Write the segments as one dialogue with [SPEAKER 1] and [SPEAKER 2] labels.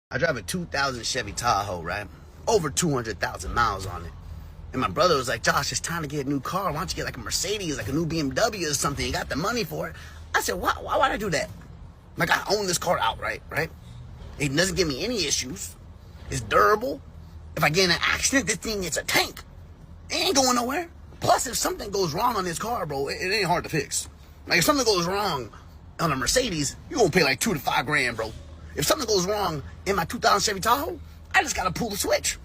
[SPEAKER 1] I drive a 2000 Chevy Tahoe, right? Over 200,000 miles on it. And my brother was like, Josh, it's time to get a new car. Why don't you get like a Mercedes, like a new BMW or something? You got the money for it. I said, why would I do that? Like, I own this car outright, right? It doesn't give me any issues. It's durable. If I get in an accident, this thing is a tank. It ain't going nowhere. Plus, if something goes wrong on this car, bro, it ain't hard to fix. Like, if something goes wrong on a Mercedes, you're gonna pay like $2 to $5 grand, bro. If something goes wrong in my 2000 Chevy Tahoe, I just gotta pull the switch.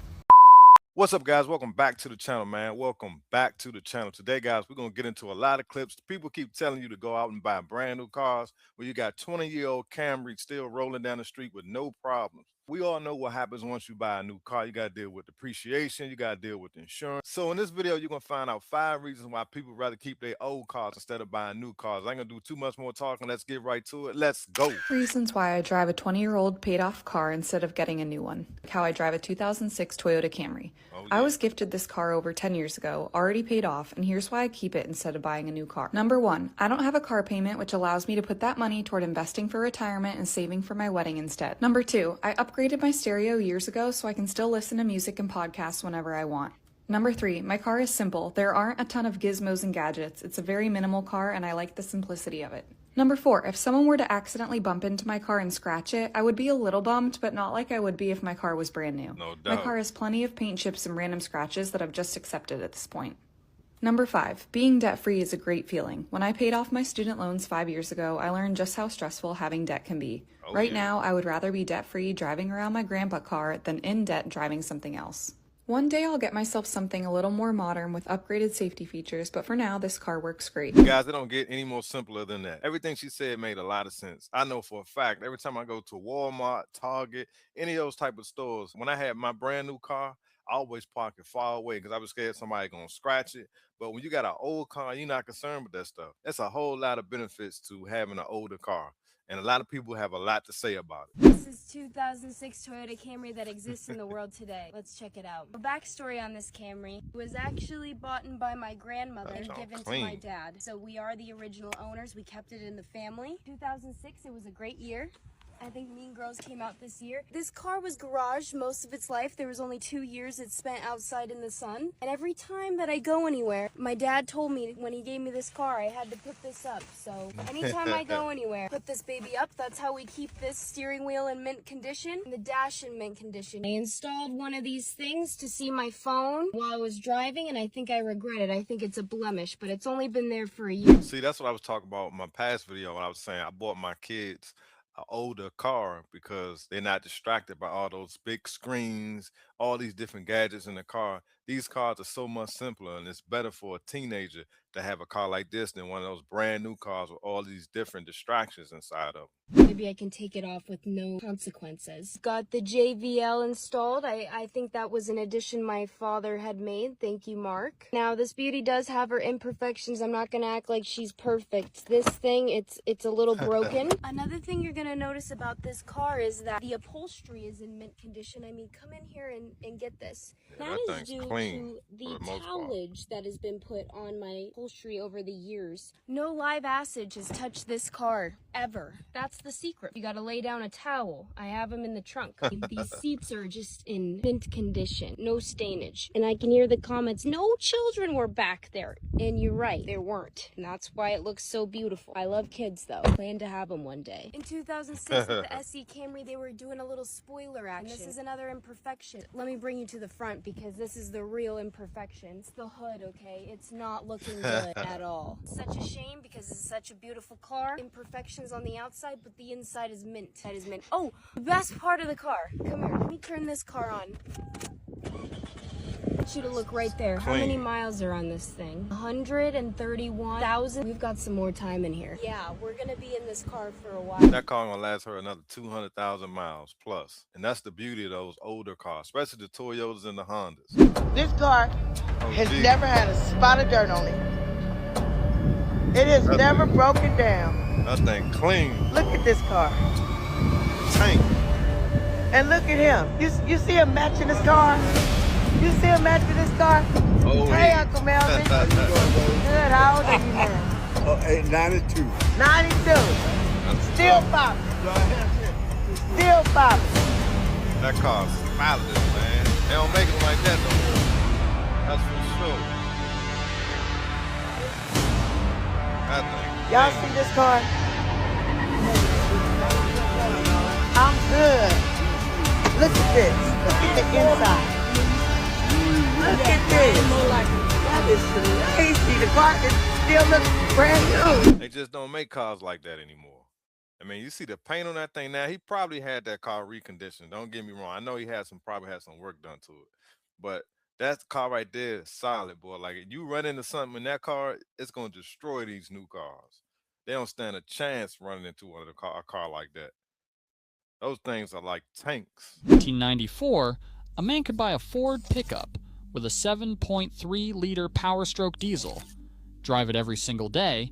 [SPEAKER 2] What's up, guys? Welcome back to the channel, man. Welcome back to the channel. Today, guys, we're going to get into a lot of clips. People keep telling you to go out and buy brand new cars where you got 20-year-old Camry still rolling down the street with no problems. We all know what happens once you buy a new car. You got to deal with depreciation. You got to deal with insurance. So in this video, you're going to find out 5 reasons why people rather keep their old cars instead of buying new cars. I ain't going to do too much more talking. Let's get right to it. Let's go.
[SPEAKER 3] Reasons why I drive a 20-year-old paid-off car instead of getting a new one. Like how I drive a 2006 Toyota Camry.
[SPEAKER 2] Oh, yeah.
[SPEAKER 3] I was gifted this car over 10 years ago, already paid off, and here's why I keep it instead of buying a new car. Number 1, I don't have a car payment, which allows me to put that money toward investing for retirement and saving for my wedding instead. Number 2, I upgraded my stereo years ago so I can still listen to music and podcasts whenever I want. Number 3, my car is simple. There aren't a ton of gizmos and gadgets. It's a very minimal car and I like the simplicity of it. Number 4, if someone were to accidentally bump into my car and scratch it, I would be a little bummed, but not like I would be if my car was brand new.
[SPEAKER 2] No doubt.
[SPEAKER 3] My car has plenty of paint chips and random scratches that I've just accepted at this point. Number 5, being debt-free is a great feeling. When I paid off my student loans 5 years ago, I learned just how stressful having debt can be. Right now, I would rather be debt-free driving around my grandpa car than in debt driving something else. One day I'll get myself something a little more modern with upgraded safety features, but for now, this car works great.
[SPEAKER 2] Guys, it don't get any more simpler than that. Everything she said made a lot of sense. I know for a fact, every time I go to Walmart, Target, any of those type of stores, when I had my brand new car, I always park it far away because I was scared somebody gonna scratch it. But when you got an old car, you're not concerned with that stuff. That's a whole lot of benefits to having an older car. And a lot of people have a lot to say about it.
[SPEAKER 4] This is 2006 Toyota Camry that exists in the world today. Let's check it out. A backstory on this Camry. It was actually bought by my grandmother and given to my dad. So we are the original owners. We kept it in the family. 2006, it was a great year. I think Mean Girls came out this year. This car was garaged most of its life. There was only 2 years it spent outside in the sun. And every time that I go anywhere, my dad told me when he gave me this car, I had to put this up. So anytime I go anywhere, put this baby up. That's how we keep this steering wheel in mint condition and the dash in mint condition. I installed one of these things to see my phone while I was driving, and I think I regret it. I think it's a blemish, but it's only been there for a year.
[SPEAKER 2] See, that's what I was talking about in my past video when I was saying I bought my kids an older car because they're not distracted by all those big screens, all these different gadgets in the car. These cars are so much simpler, and it's better for a teenager to have a car like this than one of those brand new cars with all these different distractions inside of them.
[SPEAKER 4] Maybe I can take it off with no consequences. Got the JVL installed. I think that was an addition my father had made. Thank you, Mark. Now, this beauty does have her imperfections. I'm not going to act like she's perfect. This thing, it's a little broken. Another thing you're going to notice about this car is that the upholstery is in mint condition. I mean, come in here and get this.
[SPEAKER 2] Yeah,
[SPEAKER 4] that is due to the towelage that has been put on my upholstery over the years. No live acid has touched this car, ever. That's the secret. You gotta lay down a towel. I have them in the trunk. These seats are just in mint condition, no stainage. And I can hear the comments, no children were back there. And you're right, there weren't. And that's why it looks so beautiful. I love kids though. Plan to have them one day. In 2006 with the SE Camry, they were doing a little spoiler action. And this is another imperfection. Let me bring you to the front because this is the real imperfection. It's the hood, okay? It's not looking good at all. Such a shame because it's such a beautiful car. Imperfections on the outside, but the inside is mint. That is mint. Oh, the best part of the car. Come here. Let me turn this car on. I want you to look right there. How many miles are on this thing? 131,000. We've got some more time in here. Yeah, we're gonna be in this car for a while.
[SPEAKER 2] That car gonna last her another 200,000 miles plus. And that's the beauty of those older cars, especially the Toyotas and the Hondas.
[SPEAKER 5] This car has never had a spot of dirt on it. It has never broken down.
[SPEAKER 2] That thing clean.
[SPEAKER 5] Look at this car.
[SPEAKER 2] Tank.
[SPEAKER 5] And look at him. You see him matching this car? You see him matching this car?
[SPEAKER 2] Oh,
[SPEAKER 5] hey,
[SPEAKER 2] yeah.
[SPEAKER 5] Uncle Melvin. Good. How old are you now?
[SPEAKER 1] 92.
[SPEAKER 5] 92. Still popping. Still popping.
[SPEAKER 2] That car's spotless, man. They don't make them like that no more. That's for sure. That thing.
[SPEAKER 5] Y'all see this car? I'm good. Look at this. Look at the inside. Look at this. That is crazy. The car still looks brand new.
[SPEAKER 2] They just don't make cars like that anymore. I mean, you see the paint on that thing now. He probably had that car reconditioned. Don't get me wrong. I know he had probably had some work done to it. But that car right there is solid, boy. Like, if you run into something in that car, it's going to destroy these new cars. They don't stand a chance running into a car like that. Those things are like tanks.
[SPEAKER 6] 1994, a man could buy a Ford pickup with a 7.3-liter Power Stroke diesel, drive it every single day,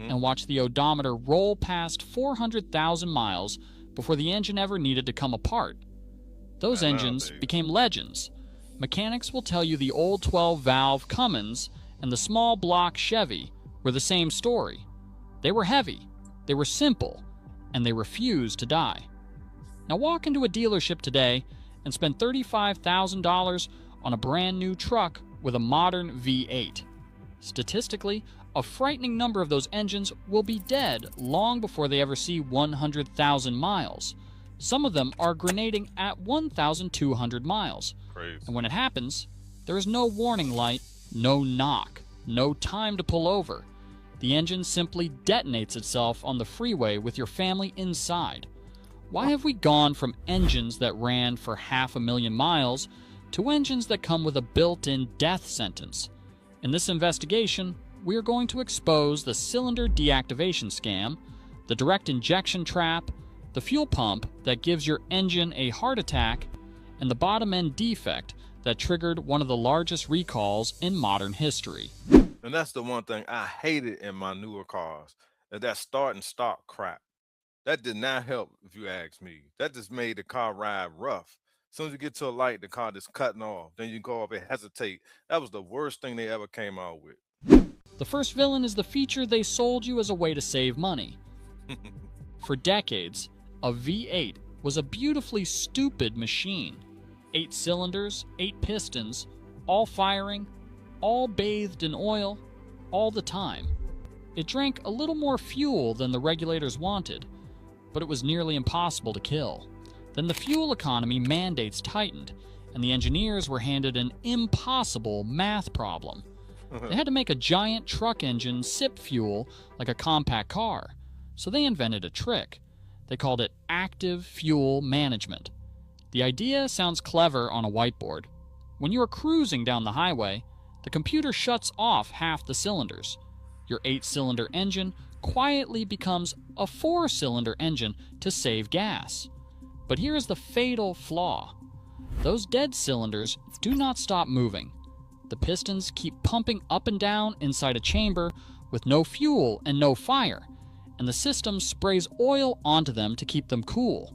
[SPEAKER 6] and watch the odometer roll past 400,000 miles before the engine ever needed to come apart. Those engines became legends. Mechanics will tell you the old 12-valve Cummins and the small block Chevy were the same story. They were heavy, they were simple, and they refused to die. Now walk into a dealership today and spend $35,000 on a brand new truck with a modern V8. Statistically, a frightening number of those engines will be dead long before they ever see 100,000 miles. Some of them are grenading at 1,200 miles.
[SPEAKER 2] Crazy.
[SPEAKER 6] And when it happens, there is no warning light, no knock, no time to pull over. The engine simply detonates itself on the freeway with your family inside. Why have we gone from engines that ran for 500,000 miles to engines that come with a built-in death sentence? In this investigation, we are going to expose the cylinder deactivation scam, the direct injection trap, the fuel pump that gives your engine a heart attack, and the bottom end defect that triggered one of the largest recalls in modern history.
[SPEAKER 2] And that's the one thing I hated in my newer cars, that start and stop crap. That did not help, if you ask me. That just made the car ride rough. As soon as you get to a light, the car just cutting off. Then you go up and hesitate. That was the worst thing they ever came out with.
[SPEAKER 6] The first villain is the feature they sold you as a way to save money. For decades, a V8 was a beautifully stupid machine. 8 cylinders, 8 pistons, all firing, all bathed in oil, all the time. It drank a little more fuel than the regulators wanted, but it was nearly impossible to kill. Then the fuel economy mandates tightened, and the engineers were handed an impossible math problem. They had to make a giant truck engine sip fuel like a compact car, so they invented a trick. They called it active fuel management. The idea sounds clever on a whiteboard. When you are cruising down the highway, the computer shuts off half the cylinders. Your 8-cylinder engine quietly becomes a 4-cylinder engine to save gas. But here is the fatal flaw. Those dead cylinders do not stop moving. The pistons keep pumping up and down inside a chamber with no fuel and no fire, and the system sprays oil onto them to keep them cool.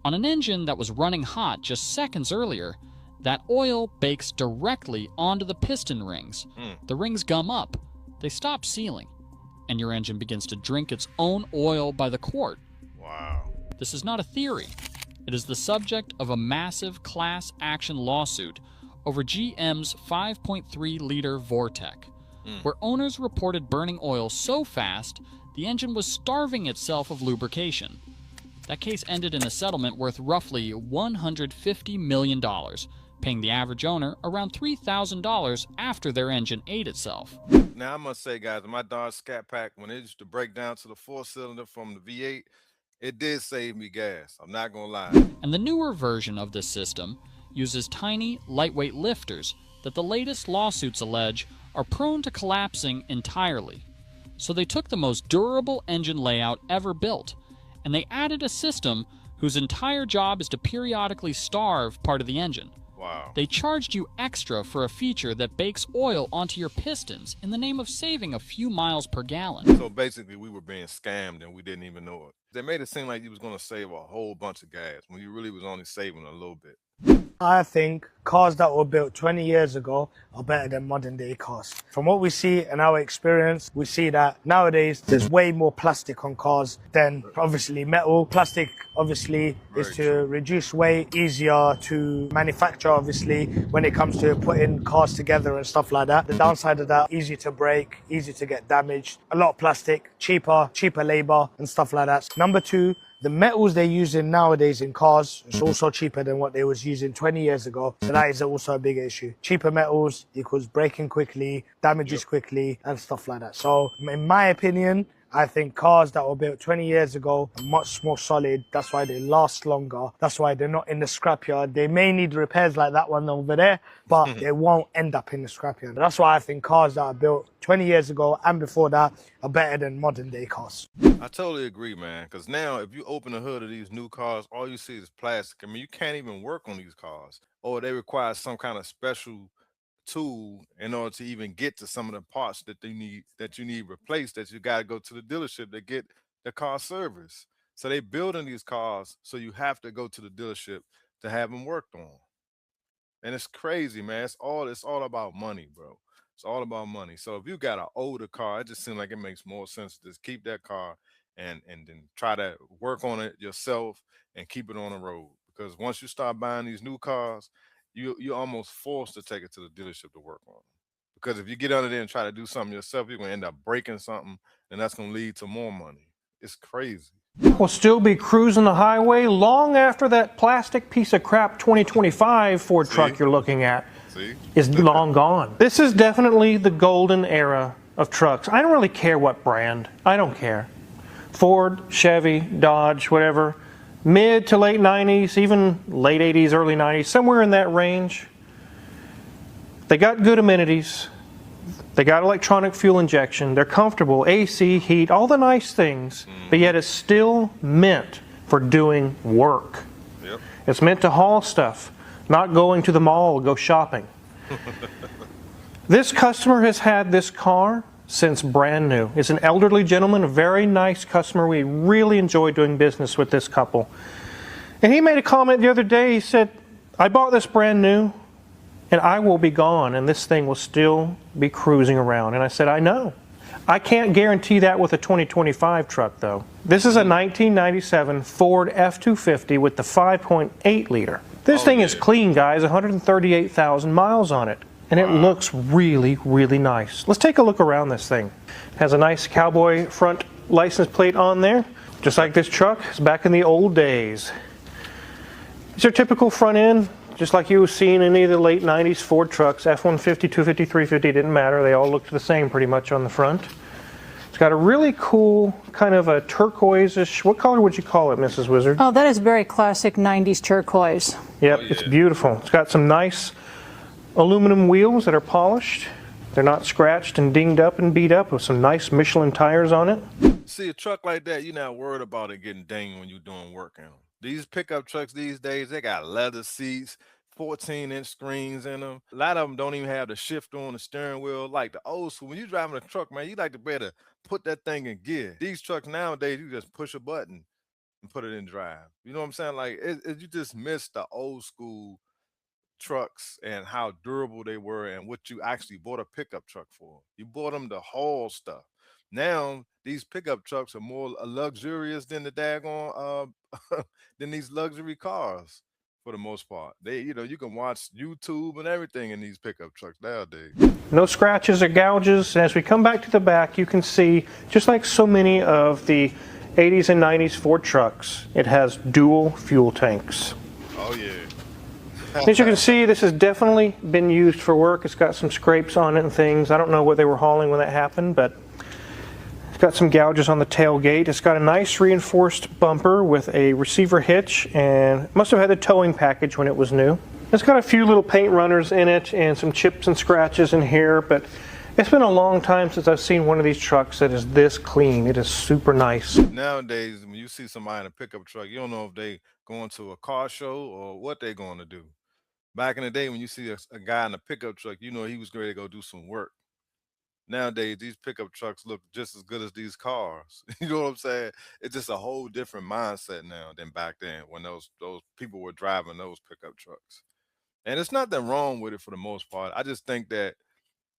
[SPEAKER 6] On an engine that was running hot just seconds earlier, that oil bakes directly onto the piston rings. The rings gum up, they stop sealing, and your engine begins to drink its own oil by the quart.
[SPEAKER 2] Wow.
[SPEAKER 6] This is not a theory. It is the subject of a massive class action lawsuit over GM's 5.3-liter Vortec, where owners reported burning oil so fast the engine was starving itself of lubrication. That case ended in a settlement worth roughly $150 million, paying the average owner around $3,000 after their engine ate itself.
[SPEAKER 2] Now, I must say, guys, in my Dodge Scat Pack, when it used to break down to the 4-cylinder from the V8, it did save me gas. I'm not going to lie.
[SPEAKER 6] And the newer version of this system uses tiny, lightweight lifters that the latest lawsuits allege are prone to collapsing entirely. So they took the most durable engine layout ever built, and they added a system whose entire job is to periodically starve part of the engine.
[SPEAKER 2] Wow.
[SPEAKER 6] They charged you extra for a feature that bakes oil onto your pistons in the name of saving a few miles per gallon.
[SPEAKER 2] So basically, we were being scammed and we didn't even know it. They made it seem like you was going to save a whole bunch of gas when you really was only saving a little bit.
[SPEAKER 7] I think cars that were built 20 years ago are better than modern day cars. From what we see in our experience, we see that nowadays there's way more plastic on cars than obviously metal. Plastic obviously is to reduce weight, easier to manufacture obviously when it comes to putting cars together and stuff like that. The downside of that, easy to break, easy to get damaged, a lot of plastic, cheaper labor and stuff like that. Number two, the metals they're using nowadays in cars is also cheaper than what they was using 20 years ago. So that is also a big issue. Cheaper metals equals breaking quickly, damages quickly, and stuff like that. So in my opinion, I think cars that were built 20 years ago are much more solid. That's why they last longer. That's why they're not in the scrapyard. They may need repairs like that one over there, but they won't end up in the scrapyard. That's why I think cars that are built 20 years ago and before that are better than modern day cars.
[SPEAKER 2] I totally agree, man. Because now, if you open the hood of these new cars, all you see is plastic. I mean, you can't even work on these cars, or they require some kind of special tool in order to even get to some of the parts that you need replaced. That you got to go to the dealership to get the car service. So they building these cars, so you have to go to the dealership to have them worked on. And it's crazy, man. It's all about money, bro. It's all about money. So if you got an older car, it just seems like it makes more sense to just keep that car and then try to work on it yourself and keep it on the road. Because once you start buying these new cars, you're almost forced to take it to the dealership to work on it. Because if you get under there and try to do something yourself, you're gonna end up breaking something, and that's gonna lead to more money. It's crazy.
[SPEAKER 8] Will still be cruising the highway long after that plastic piece of crap 2025 Ford truck you're looking at is long gone. This is definitely the golden era of trucks. I don't really care what brand. I don't care. Ford, Chevy, Dodge, whatever. Mid to late 90s, even late 80s, early 90s, somewhere in that range. They got good amenities. They got electronic fuel injection. They're comfortable, AC, heat, all the nice things, but yet it's still meant for doing work.
[SPEAKER 2] Yep.
[SPEAKER 8] It's meant to haul stuff, not going to the mall, go shopping. This customer has had this car since brand new. It's an elderly gentleman, a very nice customer. We really enjoy doing business with this couple. And he made a comment the other day. He said, I bought this brand new, and I will be gone, and this thing will still be cruising around. And I said, I know. I can't guarantee that with a 2025 truck, though. This is a 1997 Ford F-250 with the 5.8 liter. This thing is clean, guys, 138,000 miles on it. And it looks really, really nice. Let's take a look around this thing. It has a nice cowboy front license plate on there, just like this truck. It's back in the old days. It's your typical front end. Just like you were seeing in any of the late 90s Ford trucks, F-150, 250, 350, didn't matter. They all looked the same pretty much on the front. It's got a really cool kind of a turquoise-ish, what color would you call it, Mrs. Wizard?
[SPEAKER 9] Oh, that is very classic 90s turquoise.
[SPEAKER 8] Yep, it's beautiful. It's got some nice aluminum wheels that are polished. They're not scratched and dinged up and beat up, with some nice Michelin tires on it.
[SPEAKER 2] See, a truck like that, you're not worried about it getting dinged when you're doing work on them. These pickup trucks these days, they got leather seats, 14-inch screens in them. A lot of them don't even have the shifter on the steering wheel. Like the old school, when you're driving a truck, man, you like to be able to put that thing in gear. These trucks nowadays, you just push a button and put it in drive. You know what I'm saying? Like, you just miss the old school trucks and how durable they were and what you actually bought a pickup truck for. You bought them to haul stuff. Now these pickup trucks are more luxurious than the daggone than these luxury cars for the most part. You can watch YouTube and everything in these pickup trucks nowadays.
[SPEAKER 8] No scratches or gouges. And as we come back to the back, you can see, just like so many of the 80s and 90s Ford trucks, it has dual fuel tanks.
[SPEAKER 2] Oh yeah.
[SPEAKER 8] As you can see, this has definitely been used for work. It's got some scrapes on it and things. I don't know what they were hauling when that happened, but it's got some gouges on the tailgate. It's got a nice reinforced bumper with a receiver hitch, and it must have had a towing package when it was new. It's got a few little paint runners in it and some chips and scratches in here, but it's been a long time since I've seen one of these trucks that is this clean. It is super nice.
[SPEAKER 2] Nowadays, when you see somebody in a pickup truck, you don't know if they going to a car show or what they're going to do. Back in the day, when you see a guy in a pickup truck, you know he was ready to go do some work. Nowadays, these pickup trucks look just as good as these cars. You know what I'm saying? It's just a whole different mindset now than back then when those people were driving those pickup trucks. And it's nothing wrong with it for the most part. I just think that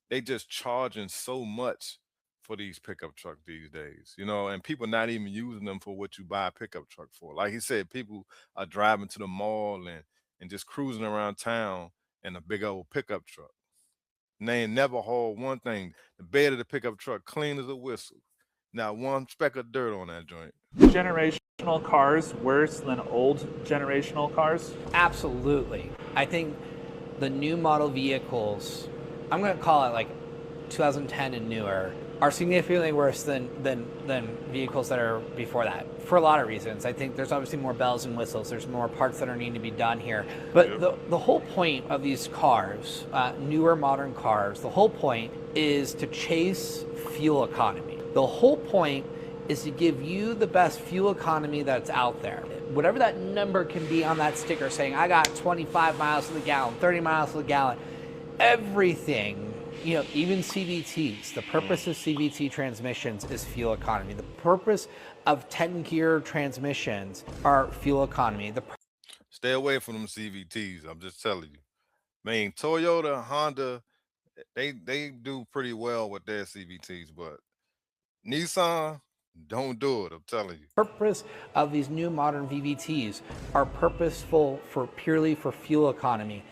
[SPEAKER 2] they just charging so much for these pickup trucks these days, and people not even using them for what you buy a pickup truck for. Like he said, people are driving to the mall and just cruising around town in a big old pickup truck. And they ain't never hauled one thing. The bed of the pickup truck clean as a whistle. Not one speck of dirt on that joint.
[SPEAKER 10] Generational cars worse than old generational cars?
[SPEAKER 11] Absolutely. I think the new model vehicles, I'm going to call it like 2010 and newer, are significantly worse than vehicles that are before that for a lot of reasons. I think there's obviously more bells and whistles. There's more parts that are needing to be done here. But the whole point of these cars, newer modern cars, the whole point is to chase fuel economy. The whole point is to give you the best fuel economy that's out there. Whatever that number can be on that sticker saying, I got 25 miles to the gallon, 30 miles to the gallon, everything, even CVTs, the purpose of CVT transmissions is fuel economy. The purpose of 10-gear transmissions are fuel economy.
[SPEAKER 2] Stay away from them CVTs, I'm just telling you. I mean, Toyota, Honda, they do pretty well with their CVTs, but Nissan, don't do it, I'm telling you.
[SPEAKER 11] Purpose of these new modern VVTs are purposeful purely for fuel economy.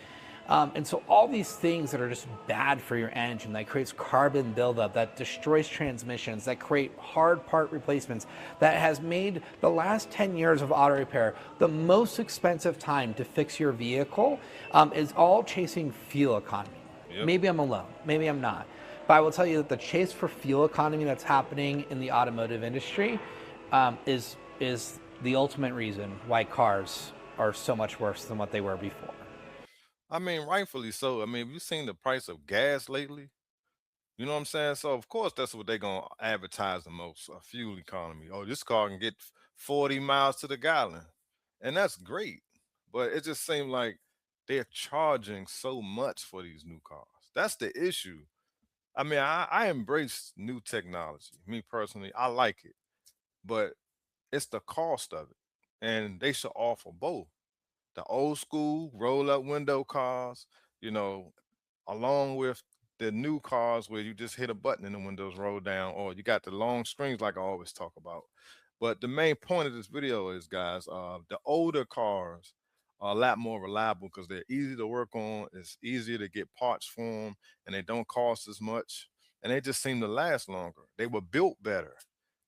[SPEAKER 11] And so all these things that are just bad for your engine, that creates carbon buildup, that destroys transmissions, that create hard part replacements, that has made the last 10 years of auto repair the most expensive time to fix your vehicle, is all chasing fuel economy. Yep. Maybe I'm alone, maybe I'm not. But I will tell you that the chase for fuel economy that's happening in the automotive industry is the ultimate reason why cars are so much worse than what they were before.
[SPEAKER 2] I mean, rightfully so. I mean, have you seen the price of gas lately? You know what I'm saying? So of course that's what they're gonna advertise the most, fuel economy. Oh, this car can get 40 miles to the gallon. And that's great. But it just seemed like they're charging so much for these new cars. That's the issue. I mean, I embrace new technology. Me personally, I like it. But it's the cost of it. And they should offer both. The old school roll up window cars, you know, along with the new cars where you just hit a button and the windows roll down, or you got the long screens like I always talk about. But the main point of this video is, guys, the older cars are a lot more reliable because they're easy to work on. It's easier to get parts for them, and they don't cost as much, and they just seem to last longer. They were built better.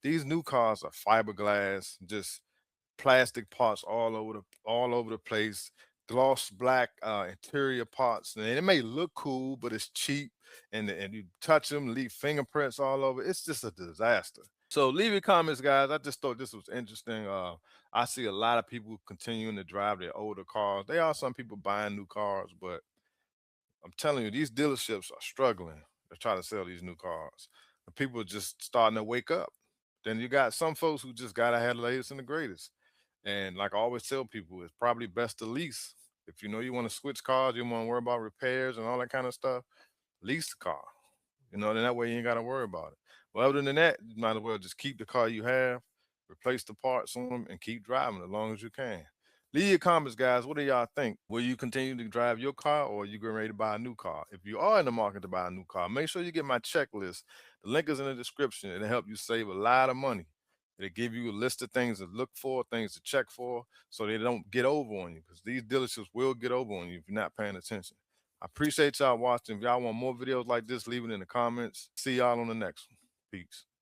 [SPEAKER 2] These new cars are fiberglass, just plastic parts all over the place, gloss black interior parts, and it may look cool, but it's cheap, and you touch them, leave fingerprints all over. It's just a disaster. So leave your comments, guys. I just thought this was interesting. I see a lot of people continuing to drive their older cars. There are some people buying new cars, but I'm telling you, these dealerships are struggling to try to sell these new cars. The people are just starting to wake up. Then you got some folks who just gotta have the latest and the greatest. And like I always tell people, it's probably best to lease. If you know you want to switch cars, you want to worry about repairs and all that kind of stuff, lease the car. Then that way you ain't got to worry about it. But other than that, you might as well just keep the car you have, replace the parts on them, and keep driving as long as you can. Leave your comments, guys. What do y'all think? Will you continue to drive your car, or are you getting ready to buy a new car? If you are in the market to buy a new car, make sure you get my checklist. The link is in the description. It'll help you save a lot of money. It'll give you a list of things to look for, things to check for, so they don't get over on you, because these dealerships will get over on you if you're not paying attention. I appreciate y'all watching. If y'all want more videos like this, leave it in the comments. See y'all on the next one. Peace.